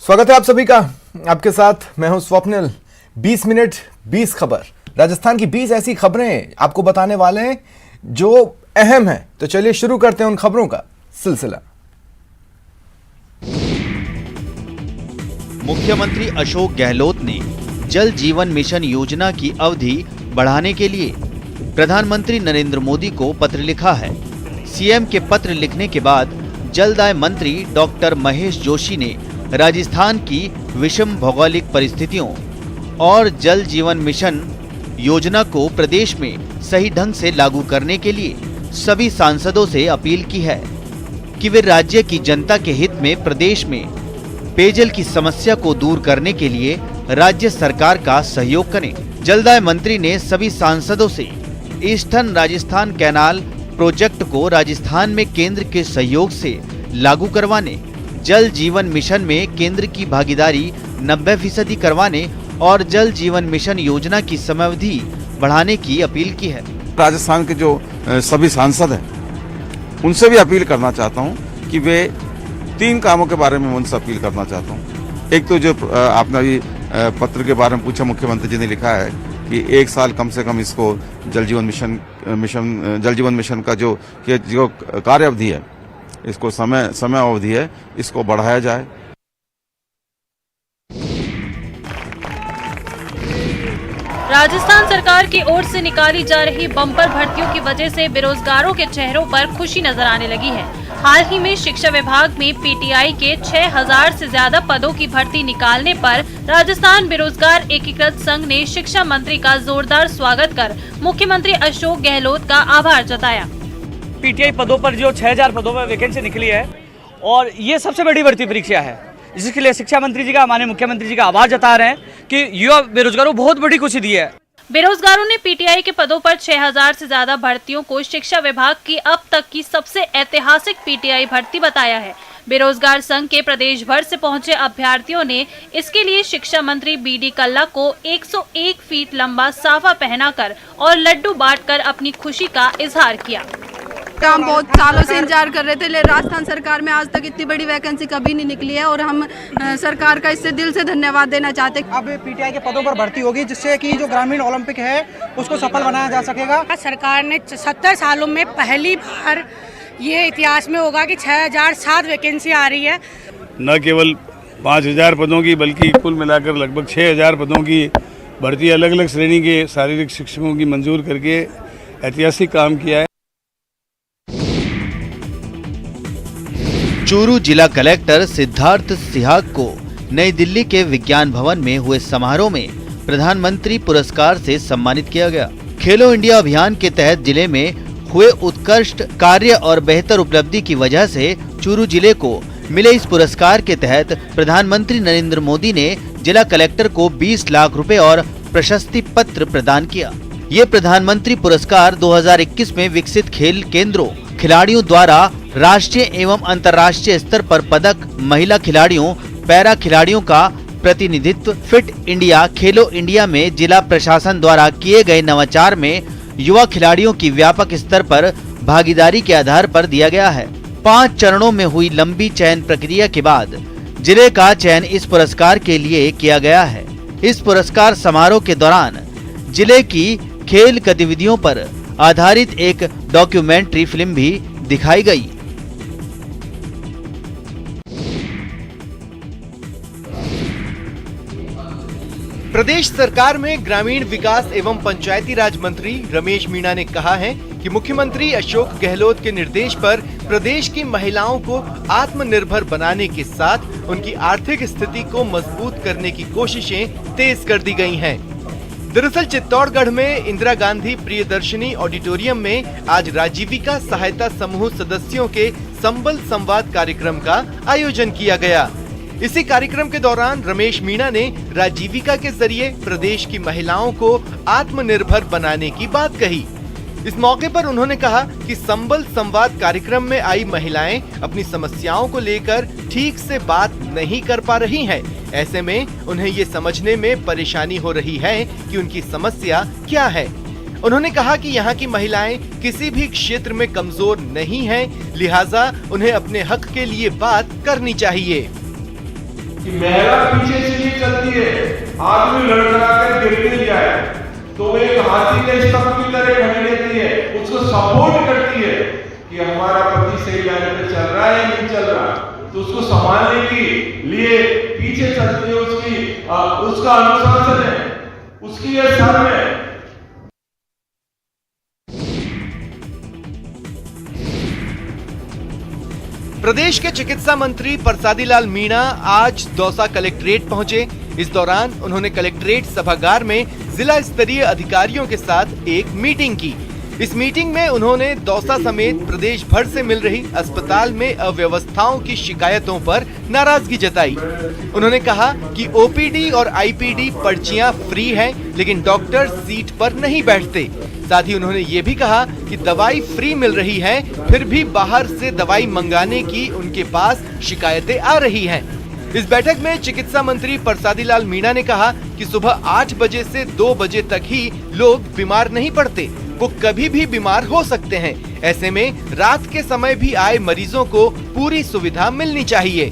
स्वागत है आप सभी का। आपके साथ मैं हूं स्वप्निल। 20 मिनट 20 खबर, राजस्थान की 20 ऐसी खबरें आपको बताने वाले हैं जो अहम हैं। तो चलिए शुरू करते हैं उन खबरों का सिलसिला। मुख्यमंत्री अशोक गहलोत ने जल जीवन मिशन योजना की अवधि बढ़ाने के लिए प्रधानमंत्री नरेंद्र मोदी को पत्र लिखा है। सीएम के पत्र लिखने के बाद जलदाय मंत्री डॉक्टर महेश जोशी ने राजस्थान की विषम भौगोलिक परिस्थितियों और जल जीवन मिशन योजना को प्रदेश में सही ढंग से लागू करने के लिए सभी सांसदों से अपील की है कि वे राज्य की जनता के हित में प्रदेश में पेयजल की समस्या को दूर करने के लिए राज्य सरकार का सहयोग करें। जलदाय मंत्री ने सभी सांसदों से ईस्टर्न राजस्थान कैनाल प्रोजेक्ट को राजस्थान में केंद्र के सहयोग से लागू करवाने, जल जीवन मिशन में केंद्र की भागीदारी 90% करवाने और जल जीवन मिशन योजना की समयावधि बढ़ाने की अपील की है। राजस्थान के जो सभी सांसद हैं उनसे भी अपील करना चाहता हूं कि वे 3 कामों के बारे में उनसे अपील करना चाहता हूं। एक तो जो आपने अभी पत्र के बारे में पूछा, मुख्यमंत्री जी ने लिखा है कि 1 साल कम से कम इसको जल जीवन मिशन का जो कार्य अवधि है, इसको समय अवधि है, इसको बढ़ाया जाए। राजस्थान सरकार की ओर से निकाली जा रही बम्पर भर्तियों की वजह से बेरोजगारों के चेहरों पर खुशी नजर आने लगी है। हाल ही में शिक्षा विभाग में पीटीआई के 6000 से ज्यादा पदों की भर्ती निकालने पर राजस्थान बेरोजगार एकीकृत संघ ने शिक्षा मंत्री का जोरदार स्वागत कर मुख्यमंत्री अशोक गहलोत का आभार जताया। पीटीआई पदों पर जो 6000 पदों पर वैकेंसी निकली है और ये सबसे बड़ी भर्ती परीक्षा है, जिसके लिए शिक्षा मंत्री जी का, माननीय मुख्यमंत्री जी का आभार जता रहे हैं कि युवा बेरोजगारों को बहुत बड़ी खुशी दी है। बेरोजगारों ने पीटीआई के पदों पर 6000 से ज्यादा भर्तियों को शिक्षा विभाग की अब तक की सबसे ऐतिहासिक पीटीआई भर्ती बताया है। बेरोजगार संघ के प्रदेश भर से पहुंचे अभ्यर्थियों ने इसके लिए शिक्षा मंत्री बीडी कल्ला को 101 फीट लंबा साफा पहनाकर और लड्डू बांटकर अपनी खुशी का इजहार किया। हम बहुत सालों से इंतजार कर रहे थे, लेकिन राजस्थान सरकार में आज तक इतनी बड़ी वैकेंसी कभी नहीं निकली है और हम सरकार का इससे दिल से धन्यवाद देना चाहते हैं। अब पीटीआई के पदों पर भर्ती होगी, जिससे कि जो ग्रामीण ओलंपिक है उसको सफल बनाया जा सकेगा। सरकार ने 70 सालों में पहली बार ये इतिहास में होगा कि 6007 वैकेंसी आ रही है। न केवल 5000 पदों की बल्कि कुल मिलाकर लगभग 6000 पदों की भर्ती अलग अलग श्रेणी के शारीरिक शिक्षकों की मंजूर करके ऐतिहासिक काम किया है। चूरू जिला कलेक्टर सिद्धार्थ सिहाग को नई दिल्ली के विज्ञान भवन में हुए समारोह में प्रधानमंत्री पुरस्कार से सम्मानित किया गया। खेलो इंडिया अभियान के तहत जिले में हुए उत्कृष्ट कार्य और बेहतर उपलब्धि की वजह से चूरू जिले को मिले इस पुरस्कार के तहत प्रधानमंत्री नरेंद्र मोदी ने जिला कलेक्टर को 20 लाख रुपए और प्रशस्ति पत्र प्रदान किया। ये प्रधानमंत्री पुरस्कार 2021 में विकसित खेल केंद्रों, खिलाड़ियों द्वारा राष्ट्रीय एवं अंतर्राष्ट्रीय स्तर पर पदक, महिला खिलाड़ियों, पैरा खिलाड़ियों का प्रतिनिधित्व, फिट इंडिया, खेलो इंडिया में जिला प्रशासन द्वारा किए गए नवाचार में युवा खिलाड़ियों की व्यापक स्तर पर भागीदारी के आधार पर दिया गया है। 5 चरणों में हुई लंबी चयन प्रक्रिया के बाद जिले का चयन इस पुरस्कार के लिए किया गया है। इस पुरस्कार समारोह के दौरान जिले की खेल गतिविधियों पर आधारित एक डॉक्यूमेंट्री फिल्म भी दिखाई गई। प्रदेश सरकार में ग्रामीण विकास एवं पंचायती राज मंत्री रमेश मीणा ने कहा है कि मुख्यमंत्री अशोक गहलोत के निर्देश पर प्रदेश की महिलाओं को आत्मनिर्भर बनाने के साथ उनकी आर्थिक स्थिति को मजबूत करने की कोशिशें तेज कर दी गई हैं। दरअसल चित्तौड़गढ़ में इंदिरा गांधी प्रियदर्शनी ऑडिटोरियम में आज राजीविका सहायता समूह सदस्यों के संबल संवाद कार्यक्रम का आयोजन किया गया। इसी कार्यक्रम के दौरान रमेश मीणा ने राजीविका के जरिए प्रदेश की महिलाओं को आत्मनिर्भर बनाने की बात कही। इस मौके पर उन्होंने कहा कि संबल संवाद कार्यक्रम में आई महिलाएं अपनी समस्याओं को लेकर ठीक से बात नहीं कर पा रही हैं। ऐसे में उन्हें ये समझने में परेशानी हो रही है कि उनकी समस्या क्या है। उन्होंने कहा कि यहाँ की महिलाएं किसी भी क्षेत्र में कमजोर नहीं हैं, लिहाजा उन्हें अपने हक के लिए बात करनी चाहिए। कि महिला पीछे से ये चलती है, आदमी लड़खड़ाकर गिरने जाए तो वो एक हाथी के स्तंभ की तरह खड़ी रहती है, उसको सपोर्ट करती है कि हमारा पति सही लाइन पे चल रहा है या नहीं चल रहा, तो उसको संभालने के लिए पीछे चलती है, उसका अनुशासन है, उसकी ये शर्म है। प्रदेश के चिकित्सा मंत्री परसादी लाल मीणा आज दौसा कलेक्ट्रेट पहुंचे। इस दौरान उन्होंने कलेक्ट्रेट सभागार में जिला स्तरीय अधिकारियों के साथ एक मीटिंग की। इस मीटिंग में उन्होंने दौसा समेत प्रदेश भर से मिल रही अस्पताल में अव्यवस्थाओं की शिकायतों पर नाराजगी जताई। उन्होंने कहा कि ओपीडी और आईपीडी पर्चियां फ्री हैं, लेकिन डॉक्टर सीट पर नहीं बैठते। साथ ही उन्होंने ये भी कहा कि दवाई फ्री मिल रही है, फिर भी बाहर से दवाई मंगाने की उनके पास शिकायतें आ रही हैं। इस बैठक में चिकित्सा मंत्री परसादी लाल मीणा ने कहा कि सुबह 8 बजे से 2 बजे तक ही लोग बीमार नहीं पड़ते, वो कभी भी बीमार हो सकते हैं। ऐसे में रात के समय भी आए मरीजों को पूरी सुविधा मिलनी चाहिए।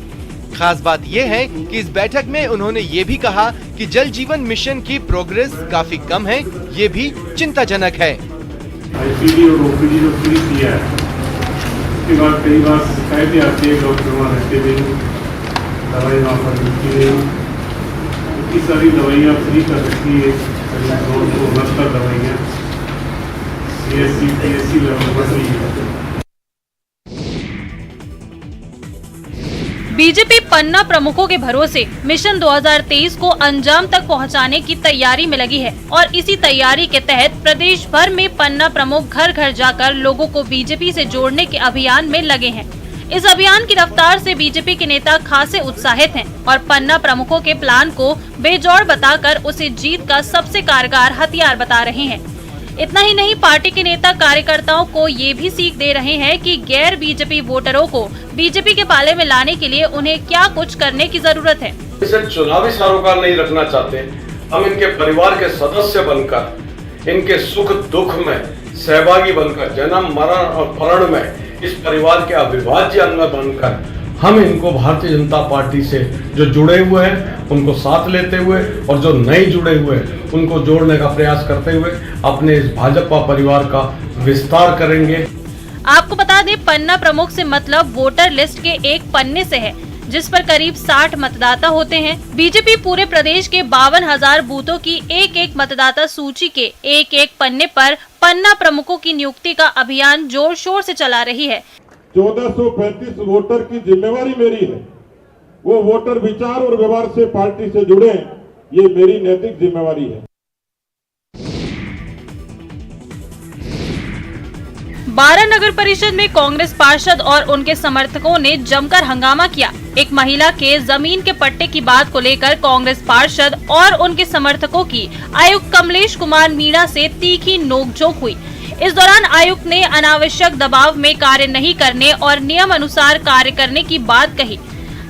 खास बात यह है कि इस बैठक में उन्होंने ये भी कहा कि जल जीवन मिशन की प्रोग्रेस काफी कम है, ये भी चिंताजनक है। आईपीडी और ओपीडी जो फ्री किया है, उसके बाद कई बार शिकायतें आती है, डॉक्टर वहाँ रहते नहीं, दवाई वहाँ पर मिलती नहीं, इतनी सारी दवाइयाँ फ्री कर रखी है, 269 दवाइयाँ CSC लेवल पर फ्री है। बीजेपी पन्ना प्रमुखों के भरोसे मिशन 2023 को अंजाम तक पहुंचाने की तैयारी में लगी है और इसी तैयारी के तहत प्रदेश भर में पन्ना प्रमुख घर घर जाकर लोगों को बीजेपी से जोड़ने के अभियान में लगे हैं। इस अभियान की रफ्तार से बीजेपी के नेता खासे उत्साहित हैं और पन्ना प्रमुखों के प्लान को बेजोड़ बताकर उसे जीत का सबसे कारगर हथियार बता रहे हैं। इतना ही नहीं, पार्टी के नेता कार्यकर्ताओं को ये भी सीख दे रहे हैं कि गैर बीजेपी वोटरों को बीजेपी के पाले में लाने के लिए उन्हें क्या कुछ करने की जरूरत है। इसे चुनावी सरोकार नहीं रखना चाहते, हम इनके परिवार के सदस्य बनकर, इनके सुख दुख में सहभागी बनकर, जन्म मरण और मरण में इस परिवार के अविभाज्य अंग बनकर हम इनको भारतीय जनता पार्टी से जो जुड़े हुए हैं उनको साथ लेते हुए और जो नहीं जुड़े हुए हैं उनको जोड़ने का प्रयास करते हुए अपने इस भाजपा परिवार का विस्तार करेंगे। आपको बता दें, पन्ना प्रमुख से मतलब वोटर लिस्ट के एक पन्ने से है, जिस पर करीब 60 मतदाता होते हैं। बीजेपी पूरे प्रदेश के 52,000 बूथों की एक मतदाता सूची के एक पन्ने पर पन्ना प्रमुखों की नियुक्ति का अभियान जोर शोर से चला रही है। 1435 वोटर की जिम्मेवारी मेरी है, वो वोटर विचार और व्यवहार से पार्टी से जुड़े, ये मेरी नैतिक जिम्मेवारी है। 12 नगर परिषद में कांग्रेस पार्षद और उनके समर्थकों ने जमकर हंगामा किया। एक महिला के जमीन के पट्टे की बात को लेकर कांग्रेस पार्षद और उनके समर्थकों की आयुक्त कमलेश कुमार मीणा से तीखी नोकझोंक हुई। इस दौरान आयुक्त ने अनावश्यक दबाव में कार्य नहीं करने और नियम अनुसार कार्य करने की बात कही।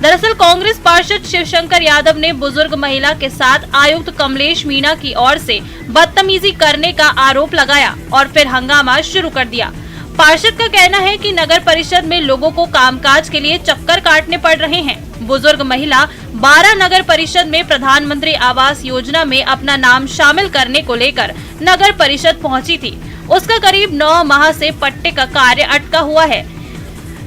दरअसल कांग्रेस पार्षद शिवशंकर यादव ने बुजुर्ग महिला के साथ आयुक्त कमलेश मीणा की ओर से बदतमीजी करने का आरोप लगाया और फिर हंगामा शुरू कर दिया। पार्षद का कहना है कि नगर परिषद में लोगों को कामकाज के लिए चक्कर काटने पड़ रहे हैं। बुजुर्ग महिला 12 नगर परिषद में प्रधानमंत्री आवास योजना में अपना नाम शामिल करने को लेकर नगर परिषद पहुंची थी। उसका करीब 9 माह से पट्टे का कार्य अटका हुआ है।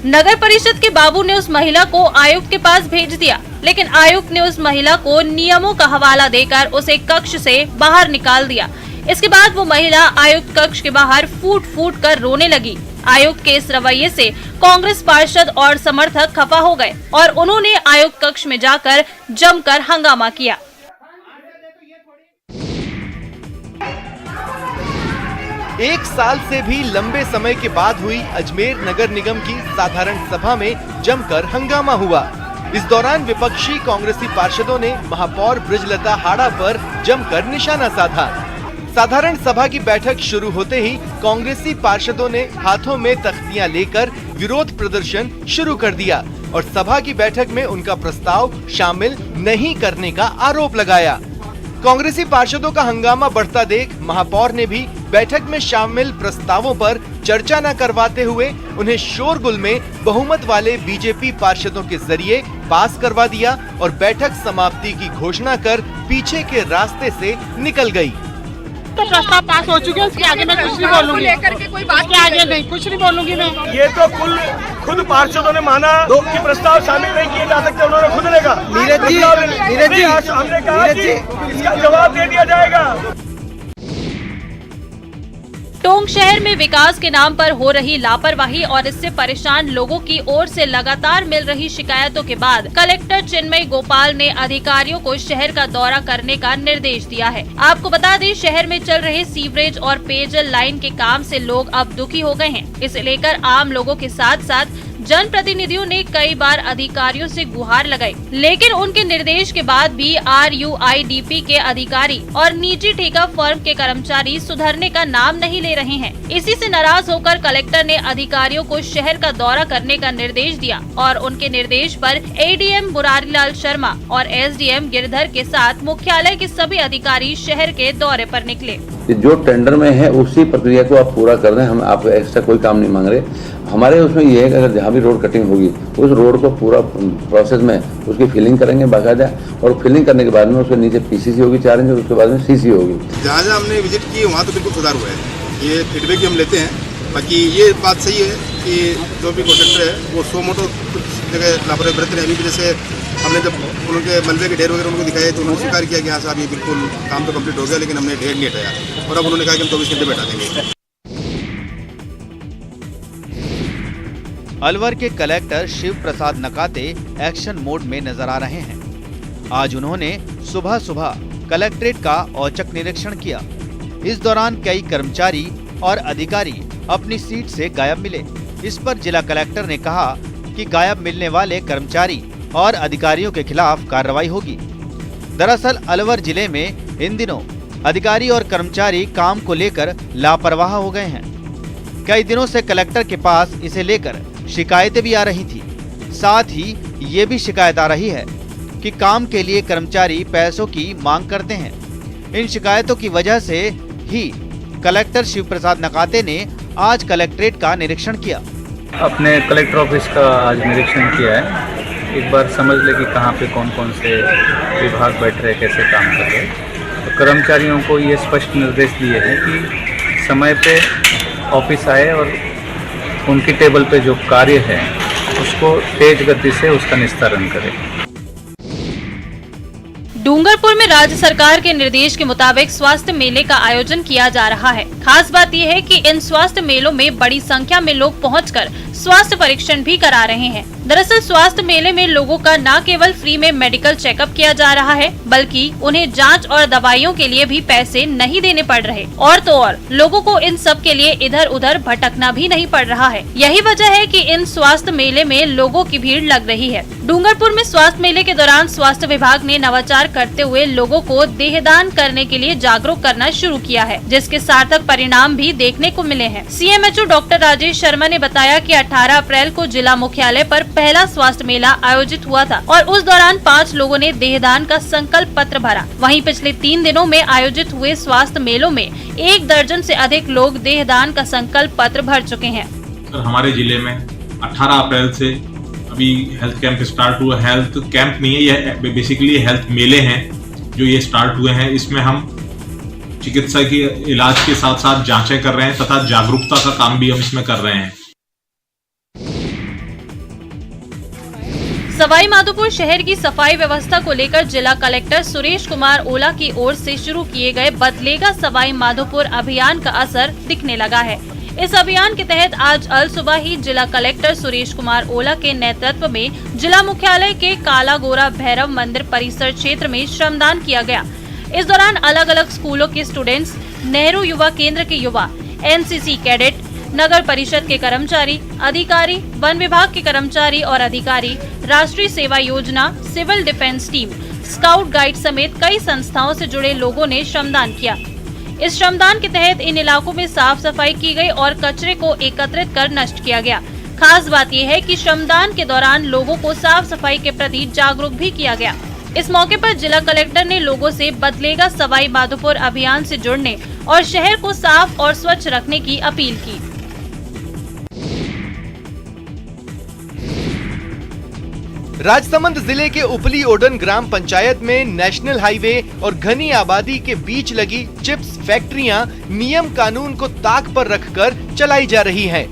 नगर परिषद के बाबू ने उस महिला को आयुक्त के पास भेज दिया, लेकिन आयुक्त ने उस महिला को नियमों का हवाला देकर उसे कक्ष से बाहर निकाल दिया। इसके बाद वो महिला आयुक्त कक्ष के बाहर फूट फूट कर रोने लगी। आयुक्त के इस रवैये से कांग्रेस पार्षद और समर्थक खफा हो गए और उन्होंने आयुक्त कक्ष में जाकर जमकर हंगामा किया। एक साल से भी लंबे समय के बाद हुई अजमेर नगर निगम की साधारण सभा में जमकर हंगामा हुआ। इस दौरान विपक्षी कांग्रेसी पार्षदों ने महापौर बृजलता हाड़ा पर जमकर निशाना साधा। साधारण सभा की बैठक शुरू होते ही कांग्रेसी पार्षदों ने हाथों में तख्तियां लेकर विरोध प्रदर्शन शुरू कर दिया और सभा की बैठक में उनका प्रस्ताव शामिल नहीं करने का आरोप लगाया। कांग्रेसी पार्षदों का हंगामा बढ़ता देख महापौर ने भी बैठक में शामिल प्रस्तावों पर चर्चा न करवाते हुए उन्हें शोरगुल में बहुमत वाले बीजेपी पार्षदों के जरिए पास करवा दिया और बैठक समाप्ति की घोषणा कर पीछे के रास्ते से निकल गई। तो प्रस्ताव पास हो चुके हैं, उसके आगे मैं कुछ नहीं बोलूंगी, लेकर के कोई बात आगे नहीं कुछ नहीं बोलूंगी मैं। ये तो खुद पार्षदों ने माना कि प्रस्ताव शामिल नहीं किए जा सकते, उन्होंने खुद ने कहा। नीरज जी हमने कहा कि इसका जवाब दे दिया जाएगा। टोंक शहर में विकास के नाम पर हो रही लापरवाही और इससे परेशान लोगों की ओर से लगातार मिल रही शिकायतों के बाद कलेक्टर चिन्मय गोपाल ने अधिकारियों को शहर का दौरा करने का निर्देश दिया है। आपको बता दें, शहर में चल रहे सीवरेज और पेयजल लाइन के काम से लोग अब दुखी हो गए हैं। इसे लेकर आम लोगों के साथ साथ जनप्रतिनिधियों ने कई बार अधिकारियों से गुहार लगाई, लेकिन उनके निर्देश के बाद भी RUIDP के अधिकारी और निजी ठेका फर्म के कर्मचारी सुधरने का नाम नहीं ले रहे हैं। इसी से नाराज होकर कलेक्टर ने अधिकारियों को शहर का दौरा करने का निर्देश दिया और उनके निर्देश पर ADM मुरारीलाल शर्मा और SDM गिरधर के साथ मुख्यालय के सभी अधिकारी शहर के दौरे पर निकले। जो टेंडर में है उसी प्रक्रिया को आप पूरा कर दें, हम आपको एक्स्ट्रा कोई काम नहीं मांग रहे। हमारे उसमें ये है कि अगर जहाँ भी रोड कटिंग होगी उस रोड को पूरा प्रोसेस में उसकी फिलिंग करेंगे बाकायदा, और फिलिंग करने के बाद में उसके नीचे PCC होगी 4 इंच, उसके बाद में CC होगी। जहाँ जहाँ हमने विजिट की वहाँ तो बिल्कुल सुधार हुआ है, ये फीडबैक भी हम लेते हैं। बाकी ये बात सही है कि जो भी कॉन्ट्रैक्टर है वो 100 मोटो कुछ जगह लापरवाही बरत रहे हैं। अभी जैसे हमने जब उनके मलबे के ढेर वगैरह उनको दिखाए तो उन्होंने स्वीकार किया कि हाँ साहब ये बिल्कुल काम तो कंप्लीट हो गया, लेकिन हमने ढेर नहीं हटाया, और अब उन्होंने कहा कि हम 24 घंटे बैठा देंगे। अलवर के कलेक्टर शिव प्रसाद नकाते एक्शन मोड में नजर आ रहे हैं। आज उन्होंने सुबह सुबह कलेक्ट्रेट का औचक निरीक्षण किया। इस दौरान कई कर्मचारी और अधिकारी अपनी सीट से गायब मिले। इस पर जिला कलेक्टर ने कहा कि गायब मिलने वाले कर्मचारी और अधिकारियों के खिलाफ कार्रवाई होगी। दरअसल अलवर जिले में इन दिनों अधिकारी और कर्मचारी काम को लेकर लापरवाह हो गए हैं। कई दिनों से कलेक्टर के पास इसे लेकर शिकायतें भी आ रही थी। साथ ही ये भी शिकायत आ रही है कि काम के लिए कर्मचारी पैसों की मांग करते हैं। इन शिकायतों की वजह से ही कलेक्टर शिव प्रसाद नकाते ने आज कलेक्ट्रेट का निरीक्षण किया। अपने कलेक्टर ऑफिस का आज निरीक्षण किया है। एक बार समझ ले कि कहाँ पे कौन कौन से विभाग बैठ रहे, कैसे काम कर रहे। तो कर्मचारियों को ये स्पष्ट निर्देश दिए हैं कि समय पे ऑफिस आए और उनकी टेबल पे जो कार्य है उसको तेज गति से उसका निस्तारण करें। डूंगरपुर में राज्य सरकार के निर्देश के मुताबिक स्वास्थ्य मेले का आयोजन किया जा रहा है। खास बात यह है कि इन स्वास्थ्य मेलों में बड़ी संख्या में लोग पहुंचकर स्वास्थ्य परीक्षण भी करा रहे हैं। दरअसल स्वास्थ्य मेले में लोगों का न केवल फ्री में मेडिकल चेकअप किया जा रहा है, बल्कि उन्हें जांच और दवाइयों के लिए भी पैसे नहीं देने पड़ रहे। और तो और लोगों को इन सब के लिए इधर उधर भटकना भी नहीं पड़ रहा है। यही वजह है कि इन स्वास्थ्य मेले में लोगों की भीड़ लग रही है। डूंगरपुर में स्वास्थ्य मेले के दौरान स्वास्थ्य विभाग ने नवाचार करते हुए लोगों को देहदान करने के लिए जागरूक करना शुरू किया है, जिसके सार्थक परिणाम भी देखने को मिले हैं। CMHO डॉक्टर राजेश शर्मा ने बताया कि 18 अप्रैल को जिला मुख्यालय पर पहला स्वास्थ्य मेला आयोजित हुआ था और उस दौरान 5 लोगों ने देहदान का संकल्प पत्र भरा। वहीं पिछले 3 दिनों में आयोजित हुए स्वास्थ्य मेलों में 1 दर्जन से अधिक लोग देहदान का संकल्प पत्र भर चुके हैं। हमारे जिले में 18 अप्रैल से अभी हेल्थ कैंप स्टार्ट हुआ। हेल्थ कैंप नहीं है, ये बेसिकली हेल्थ मेले हैं जो ये स्टार्ट हुए हैं। इसमें हम चिकित्सा की इलाज के साथ साथ जांचें कर रहे हैं तथा जागरूकता का काम भी हम इसमें कर रहे हैं। सवाई माधोपुर शहर की सफाई व्यवस्था को लेकर जिला कलेक्टर सुरेश कुमार ओला की ओर से शुरू किए गए बदलेगा सवाई माधोपुर अभियान का असर दिखने लगा है। इस अभियान के तहत आज अल सुबह ही जिला कलेक्टर सुरेश कुमार ओला के नेतृत्व में जिला मुख्यालय के काला गोरा भैरव मंदिर परिसर क्षेत्र में श्रमदान किया गया। इस दौरान अलग अलग स्कूलों के स्टूडेंट्स, नेहरू युवा केंद्र के युवा, NCC कैडेट, नगर परिषद के कर्मचारी, अधिकारी, वन विभाग के कर्मचारी और अधिकारी, राष्ट्रीय सेवा योजना, civil defence team, scout guide समेत कई संस्थाओं से जुड़े लोगों ने श्रमदान किया। इस श्रमदान के तहत इन इलाकों में साफ सफाई की गई और कचरे को एकत्रित कर नष्ट किया गया। खास बात यह है कि श्रमदान के दौरान लोगों को साफ सफाई के प्रति जागरूक भी किया गया। इस मौके पर जिला कलेक्टर ने लोगों से बदलेगा सवाई माधोपुर अभियान से जुड़ने और शहर को साफ और स्वच्छ रखने की अपील की। राजसमंद जिले के उपली ओडन ग्राम पंचायत में नेशनल हाईवे और घनी आबादी के बीच लगी चिप्स फैक्ट्रियां नियम कानून को ताक पर रखकर चलाई जा रही हैं।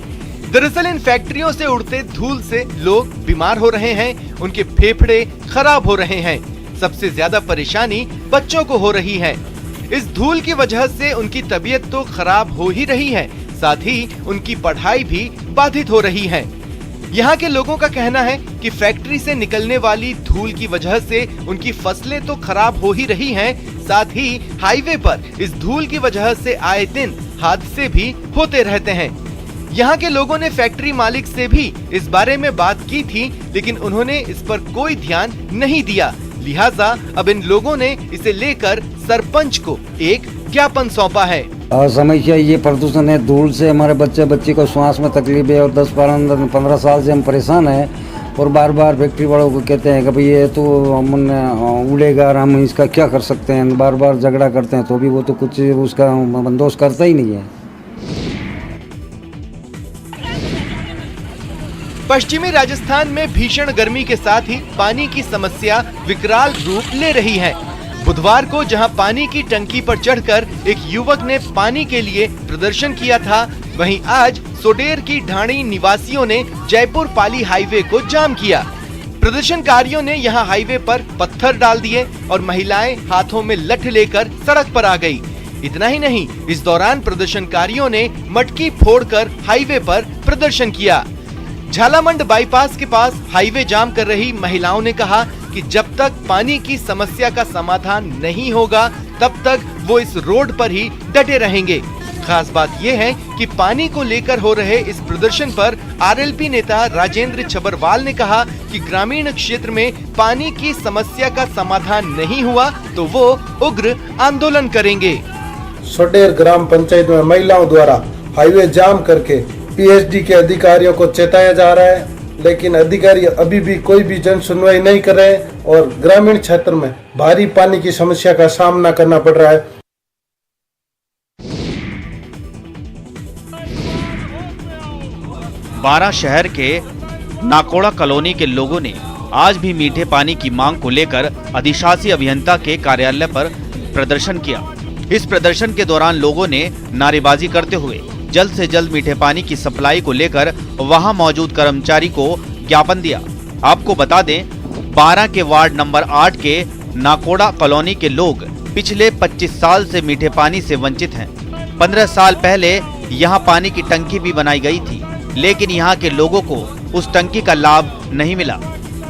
दरअसल इन फैक्ट्रियों से उड़ते धूल से लोग बीमार हो रहे हैं, उनके फेफड़े खराब हो रहे हैं। सबसे ज्यादा परेशानी बच्चों को हो रही है। इस धूल की वजह से उनकी तबीयत तो खराब हो ही रही है, साथ ही उनकी पढ़ाई भी बाधित हो रही है। यहाँ के लोगों का कहना है कि फैक्ट्री से निकलने वाली धूल की वजह से उनकी फसलें तो खराब हो ही रही हैं, साथ ही हाईवे पर इस धूल की वजह से आए दिन हादसे भी होते रहते हैं। यहाँ के लोगों ने फैक्ट्री मालिक से भी इस बारे में बात की थी, लेकिन उन्होंने इस पर कोई ध्यान नहीं दिया। लिहाजा अब इन लोगों ने इसे लेकर सरपंच को एक ज्ञापन सौंपा है। समस्या ये प्रदूषण है, धूल से हमारे बच्चे को श्वास में तकलीफ है और 10-15 साल से हम परेशान हैं और बार बार फैक्ट्री वालों को कहते हैं कि भाई ये तो उड़ेगा और हम इसका क्या कर सकते हैं। बार बार झगड़ा करते हैं तो भी वो तो कुछ उसका बंदोबस्त करता ही नहीं है। पश्चिमी राजस्थान में भीषण गर्मी के साथ ही पानी की समस्या विकराल रूप ले रही है। बुधवार को जहां पानी की टंकी पर चढ़कर एक युवक ने पानी के लिए प्रदर्शन किया था, वहीं आज सोडेर की ढाणी निवासियों ने जयपुर पाली हाईवे को जाम किया। प्रदर्शनकारियों ने यहां हाईवे पर पत्थर डाल दिए और महिलाएं हाथों में लठ लेकर सड़क पर आ गई। इतना ही नहीं, इस दौरान प्रदर्शनकारियों ने मटकी फोड़कर हाईवे पर प्रदर्शन किया। झालामंड बाईपास के पास हाईवे जाम कर रही महिलाओं ने कहा कि जब तक पानी की समस्या का समाधान नहीं होगा तब तक वो इस रोड पर ही डटे रहेंगे। खास बात ये है कि पानी को लेकर हो रहे इस प्रदर्शन पर आरएलपी नेता राजेंद्र छबरवाल ने कहा कि ग्रामीण क्षेत्र में पानी की समस्या का समाधान नहीं हुआ तो वो उग्र आंदोलन करेंगे। सोडेर ग्राम पंचायत में महिलाओं द्वारा हाईवे जाम करके पीएचडी के अधिकारियों को चेताया जा रहा है, लेकिन अधिकारी अभी भी कोई भी जन सुनवाई नहीं कर रहे हैं और ग्रामीण क्षेत्र में भारी पानी की समस्या का सामना करना पड़ रहा है। बारां शहर के नाकोड़ा कॉलोनी के लोगों ने आज भी मीठे पानी की मांग को लेकर अधिशासी अभियंता के कार्यालय पर प्रदर्शन किया। इस प्रदर्शन के दौरान लोगों ने नारेबाजी करते हुए जल्द से जल्द मीठे पानी की सप्लाई को लेकर वहां मौजूद कर्मचारी को ज्ञापन दिया। आपको बता दें, बारां के वार्ड नंबर 8 के नाकोड़ा कॉलोनी के लोग पिछले 25 साल से मीठे पानी से वंचित हैं। 15 साल पहले यहां पानी की टंकी भी बनाई गई थी, लेकिन यहां के लोगों को उस टंकी का लाभ नहीं मिला।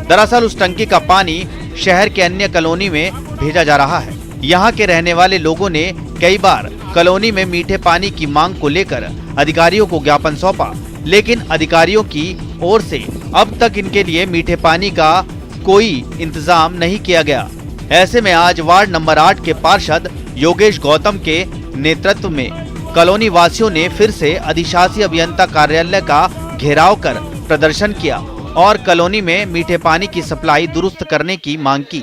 दरअसल उस टंकी का पानी शहर के अन्य कॉलोनी में भेजा जा रहा है। यहाँ के रहने वाले लोगों ने कई बार कॉलोनी में मीठे पानी की मांग को लेकर अधिकारियों को ज्ञापन सौंपा, लेकिन अधिकारियों की ओर से अब तक इनके लिए मीठे पानी का कोई इंतजाम नहीं किया गया। ऐसे में आज वार्ड नंबर 8 के पार्षद योगेश गौतम के नेतृत्व में कॉलोनी वासियों ने फिर से अधिशासी अभियंता कार्यालय का घेराव कर प्रदर्शन किया और कॉलोनी में मीठे पानी की सप्लाई दुरुस्त करने की मांग की।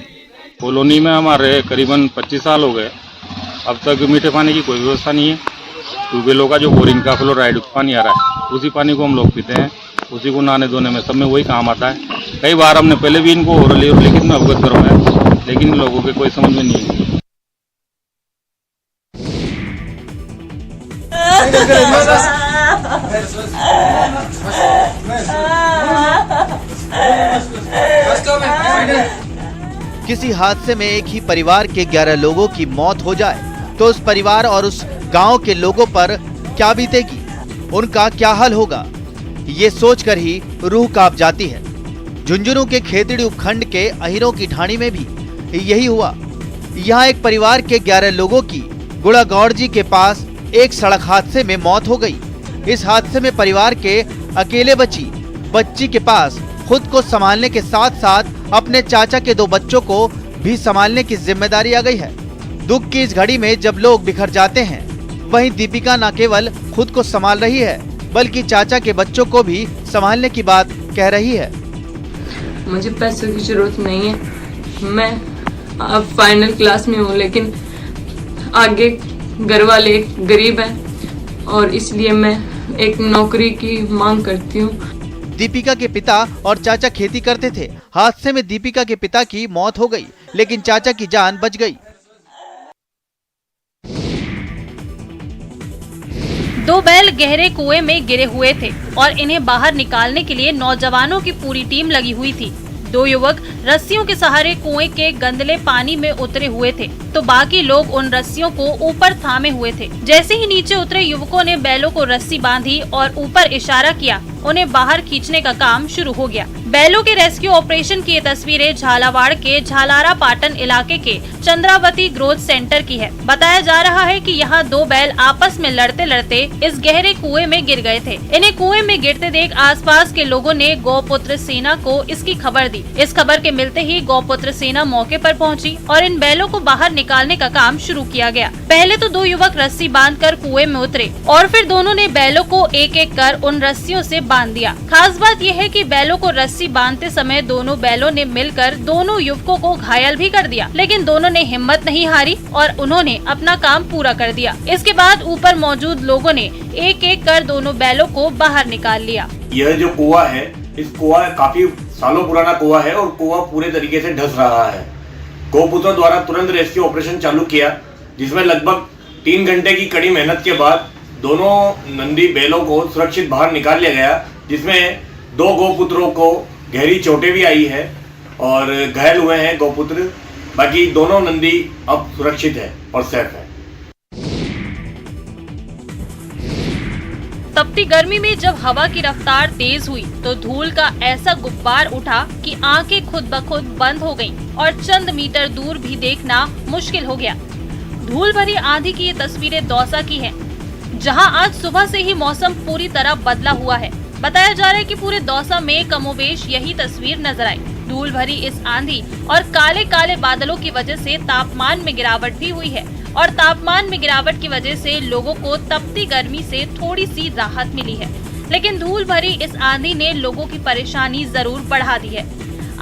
कॉलोनी में हमारे करीबन 25 साल हो गए, अब तक मीठे पानी की कोई व्यवस्था नहीं है। ट्यूबवेलों का जो बोरिंग का फ्लोराइड पानी आ रहा है, उसी पानी को हम लोग पीते हैं, उसी को नहाने धोने में सब में वही काम आता है। कई बार हमने पहले भी इनको ओरली और लिखित में अवगत करवाया, लेकिन लोगों के कोई समझ में नहीं है। किसी हादसे में एक ही परिवार के 11 लोगों की मौत हो जाए तो उस परिवार और उस गांव के लोगों पर क्या बीतेगी, उनका क्या हाल होगा, ये सोचकर ही रूह कांप जाती है। झुंझुनू के खेतड़ी उपखंड के अहिरों की ढाणी में भी यही हुआ। यहाँ एक परिवार के 11 लोगों की गुड़ागौड़ जी के पास एक सड़क हादसे में मौत हो गई। इस हादसे में परिवार के अकेले बच्ची के पास खुद को संभालने के साथ साथ अपने चाचा के 2 बच्चों को भी संभालने की जिम्मेदारी आ गई है। दुख की इस घड़ी में जब लोग बिखर जाते हैं, वहीं दीपिका न केवल खुद को संभाल रही है बल्कि चाचा के बच्चों को भी संभालने की बात कह रही है। मुझे पैसों की जरूरत नहीं है, मैं फाइनल क्लास में हूँ, लेकिन आगे घर वाले गरीब हैं और इसलिए मैं एक नौकरी की मांग करती हूँ। दीपिका के पिता और चाचा खेती करते थे। हादसे में दीपिका के पिता की मौत हो गई, लेकिन चाचा की जान बच गई। 2 बैल गहरे कुएं में गिरे हुए थे और इन्हें बाहर निकालने के लिए नौजवानों की पूरी टीम लगी हुई थी। 2 युवक रस्सियों के सहारे कुएं के गंदले पानी में उतरे हुए थे, तो बाकी लोग उन रस्सियों को ऊपर थामे हुए थे। जैसे ही नीचे उतरे युवकों ने बैलों को रस्सी बांधी और ऊपर इशारा किया, उन्हें बाहर खींचने का काम शुरू हो गया। बैलों के रेस्क्यू ऑपरेशन की ये तस्वीरें झालावाड़ के झालारा पाटन इलाके के चंद्रावती ग्रोथ सेंटर की है। बताया जा रहा है कि यहाँ 2 बैल आपस में लड़ते लड़ते इस गहरे कुएं में गिर गए थे। इन्हें कुएं में गिरते देख आसपास के लोगों ने गौपुत्र सेना को इसकी खबर दी। इस खबर के मिलते ही गौपुत्र सेना मौके पर पहुंची और इन बैलों को बाहर निकालने का काम शुरू किया गया। पहले तो 2 युवक रस्सी बांधकर कुएं में उतरे और फिर दोनों ने बैलों को एक एक कर उन रस्सियों से बांध दिया। खास बात यह है कि बैलों को रस्सी बांधते समय दोनों बैलों ने मिलकर दोनों युवकों को घायल भी कर दिया, लेकिन दोनों ने हिम्मत नहीं हारी और उन्होंने अपना काम पूरा कर दिया। इसके बाद ऊपर मौजूद लोगों ने एक एक कर दोनों बैलों को बाहर निकाल लिया। यह जो कुआं है, इस कुआं काफी सालों पुराना कुआं है और कुआं पूरे तरीके से ढस रहा है। गौपुत्रों द्वारा तुरंत रेस्क्यू ऑपरेशन चालू किया, जिसमें लगभग 3 घंटे की कड़ी मेहनत के बाद दोनों नंदी बैलों को सुरक्षित बाहर निकाल लिया गया, जिसमें 2 गौपुत्रों को गहरी चोटें भी आई है और घायल हुए हैं गौपुत्र। बाकी दोनों नंदी अब सुरक्षित है और सेफ है। तपती गर्मी में जब हवा की रफ्तार तेज हुई तो धूल का ऐसा गुब्बार उठा कि आंखें खुद ब खुद बंद हो गईं और चंद मीटर दूर भी देखना मुश्किल हो गया। धूल भरी आंधी की ये तस्वीरें दौसा की हैं, जहां आज सुबह से ही मौसम पूरी तरह बदला हुआ है। बताया जा रहा है कि पूरे दौसा में कमोबेश यही तस्वीर नजर आई। धूल भरी इस आंधी और काले काले बादलों की वजह से तापमान में गिरावट भी हुई है और तापमान में गिरावट की वजह से लोगों को तपती गर्मी से थोड़ी सी राहत मिली है, लेकिन धूल भरी इस आंधी ने लोगों की परेशानी जरूर बढ़ा दी है।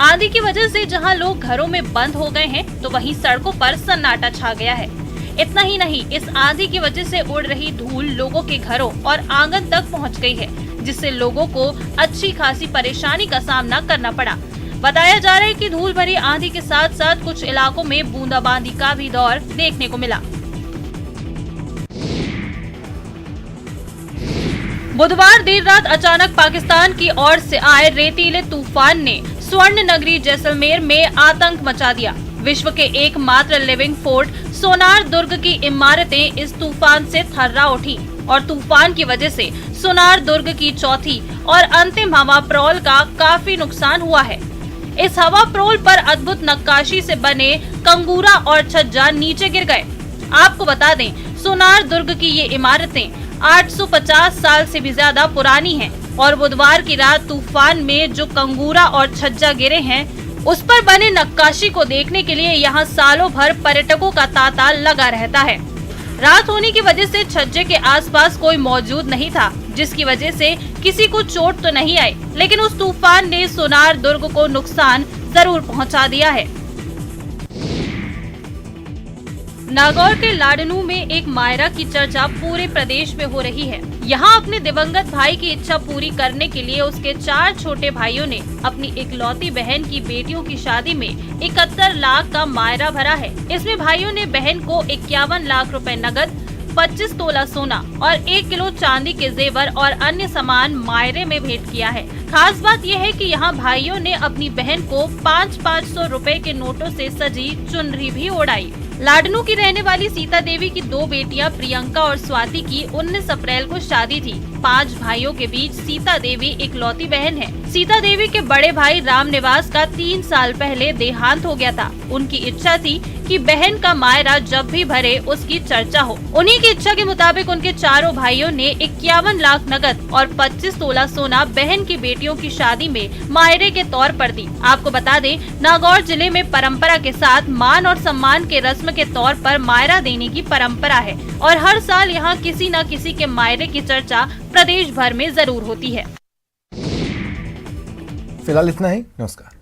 आंधी की वजह से जहां लोग घरों में बंद हो गए हैं, तो वहीं सड़कों पर सन्नाटा छा गया है। इतना ही नहीं, इस आंधी की वजह से उड़ रही धूल लोगों के घरों और आंगन तक पहुंच गई है, जिससे लोगों को अच्छी खासी परेशानी का सामना करना पड़ा। बताया जा रहा है कि धूल भरी आंधी के साथ साथ कुछ इलाकों में बूंदाबांदी का भी दौर देखने को मिला। बुधवार देर रात अचानक पाकिस्तान की ओर से आए रेतीले तूफान ने स्वर्ण नगरी जैसलमेर में आतंक मचा दिया। विश्व के एकमात्र लिविंग फोर्ट सोनार दुर्ग की इमारतें इस तूफान से थर्रा उठी और तूफान की वजह से सोनार दुर्ग की चौथी और अंतिम हवा प्रोल का काफी नुकसान हुआ है। इस हवा प्रोल पर अद्भुत नक्काशी से बने कंगूरा और छज्जा नीचे गिर गए। आपको बता दें, सोनार दुर्ग की ये इमारतें 850 साल से भी ज्यादा पुरानी हैं और बुधवार की रात तूफान में जो कंगूरा और छज्जा गिरे हैं, उस पर बने नक्काशी को देखने के लिए यहाँ सालों भर पर्यटकों का तांता लगा रहता है। रात होने की वजह से छज्जे के आसपास कोई मौजूद नहीं था, जिसकी वजह से किसी को चोट तो नहीं आई, लेकिन उस तूफान ने सोनार दुर्ग को नुकसान जरूर पहुंचा दिया है। नागौर के लाडनू में एक मायरा की चर्चा पूरे प्रदेश में हो रही है। यहाँ अपने दिवंगत भाई की इच्छा पूरी करने के लिए उसके 4 छोटे भाइयों ने अपनी इकलौती बहन की बेटियों की शादी में 71 लाख का मायरा भरा है। इसमें भाइयों ने बहन को 51 लाख रुपए नकद, 25 तोला सोना और 1 किलो चांदी के जेवर और अन्य सामान मायरे में भेंट किया है। खास बात यह है कि यहाँ भाइयों ने अपनी बहन को 500 रुपए के नोटों से सजी चुनरी भी ओढ़ाई। लाडनू की रहने वाली सीता देवी की 2 बेटियां प्रियंका और स्वाति की 19 अप्रैल को शादी थी। 5 भाइयों के बीच सीता देवी इकलौती बहन है। सीता देवी के बड़े भाई रामनिवास का 3 साल पहले देहांत हो गया था। उनकी इच्छा थी कि बहन का मायरा जब भी भरे उसकी चर्चा हो। उन्हीं की इच्छा के मुताबिक उनके चारों भाइयों ने 51 लाख नकद और 25 तोला सोना बहन की बेटियों की शादी में मायरे के तौर पर दी। आपको बता दें, नागौर जिले में परंपरा के साथ मान और सम्मान के रस्म के तौर पर मायरा देने की परंपरा है और हर साल यहाँ किसी न किसी के मायरे की चर्चा प्रदेश भर में जरूर होती है। फिलहाल इतना ही। नमस्कार।